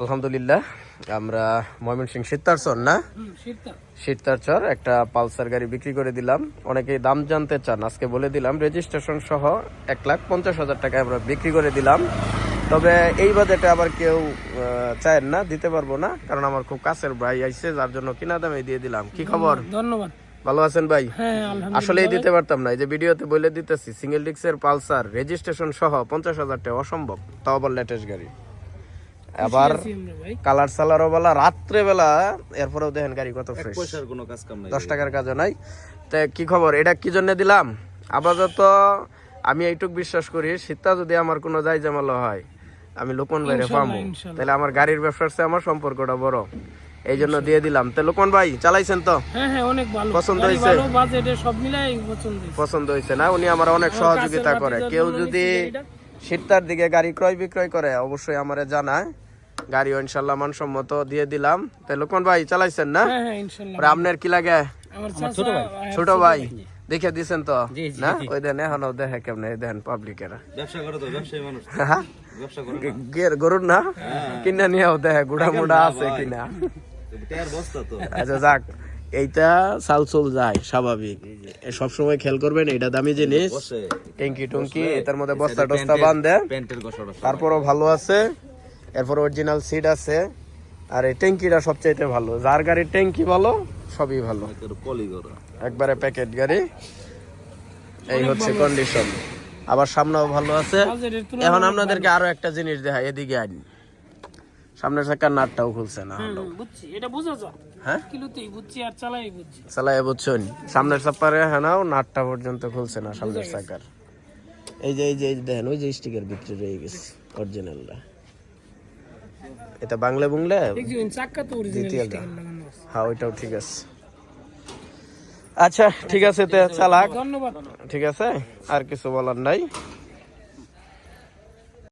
আলহামদুলিল্লাহ আমরা ময়মনসিংহ সিত্তারচর না সিত্তারচর একটা পালসার গাড়ি বিক্রি করে দিলাম। অনেকেই দাম জানতে চান, আজকে বলে দিলাম রেজিস্ট্রেশন সহ 1,50,000 টাকায় আমরা বিক্রি করে দিলাম। তবে এই বাজেটে আবার কেউ চায়েন না, দিতে পারবো না, কারণ আমার খুব কাছের ভাই আইছে, যার জন্য কিনা দামে দিয়ে দিলাম। কি খবর? ধন্যবাদ। ভালো আছেন ভাই? হ্যাঁ, আসলেই দিতে পারতাম না, এই যে ভিডিওতে বলে দিতেছি, সিঙ্গেল ডিস্কের পালসার রেজিস্ট্রেশন সহ 50,000 টাকা অসম্ভব, তাও আবার লেটেস্ট গাড়ি, আবার কালার সালারও বলা রাত্রে বেলা, এরপরেও দেখেন গাড়ি কত ফ্রেশ, 10 টাকার কাজও নাই। তা কি খবর? এটা কি জন্য দিলাম? আপাতত আমি এইটুক বিশ্বাস করি, শীতটা যদি আমার কোনো যাই জামালো হয়, আমি লোকমান ভাইরে পাবো, তাহলে আমার গাড়ির ব্যবসার চেয়ে আমার সম্পর্কটা বড়, এই জন্য দিয়ে দিলাম। তো লোকমান ভাই চালাইছেন তো? হ্যাঁ, অনেক ভালো, পছন্দ হয়েছে? সব মিলাই পছন্দ হয়েছে না? উনি আমার অনেক সহযোগিতা করে। কেউ যদি শীতটার দিকে গাড়ি ক্রয় বিক্রয় করে অবশ্যই আমারে জানায়, গাড়িও ইনশাল্লাহ মানসম্মত দিয়ে দিলাম। তাই লোকমান ভাই চালাইছেন না? আপনার কি লাগে? ছোট ভাই দেখে দিছেন তো না? ওই দেন এখনো দেখে কেমনে দেন পাবলিকেরা ব্যবসা করে তো, ব্যবসায়ী মানুষ ব্যবসা করে গরুর না কিনা নিয়েও দেখে গুড়া মুড়া আছে কিনা। আচ্ছা যাক, এইটা সালসুল যায় স্বাভাবিক, সবসময় খেয়াল করবেন, এটা দামি জিনিস, ট্যাঙ্কি টুঙ্কি এটার মধ্যে বস্তা টস্তা বাঁধে, তারপরও ভালো আছে, এরপর অরিজিনাল সিট আছে, আর এই ট্যাঙ্কিটা সবচাইতে ভালো, যার গাড়ির ট্যাঙ্কি ভালো সবই ভালো, একবারে প্যাকেট গাড়ি। এই হচ্ছে কন্ডিশন, আবার সামনেও ভালো আছে। এখন আপনাদেরকে আরো একটা জিনিস দেখাই, এদিকে আইন, সামনের চাকার নাটটাও খুলছে না, চালাই বুঝছেন, সামনের চাপারে হানাও নাটটা পর্যন্ত খুলছে না সামনের চাকার। এই যে দেখেন, ওই যে স্টিকার ভিতরে রয়ে গেছে অরিজিনালটা, এটা বাংলা বুংলা দ্বিতীয়টা, হ্যাঁ ওইটাও ঠিক আছে। আচ্ছা ঠিক আছে, তে চালাক, ঠিক আছে, আর কিছু বলার নাই।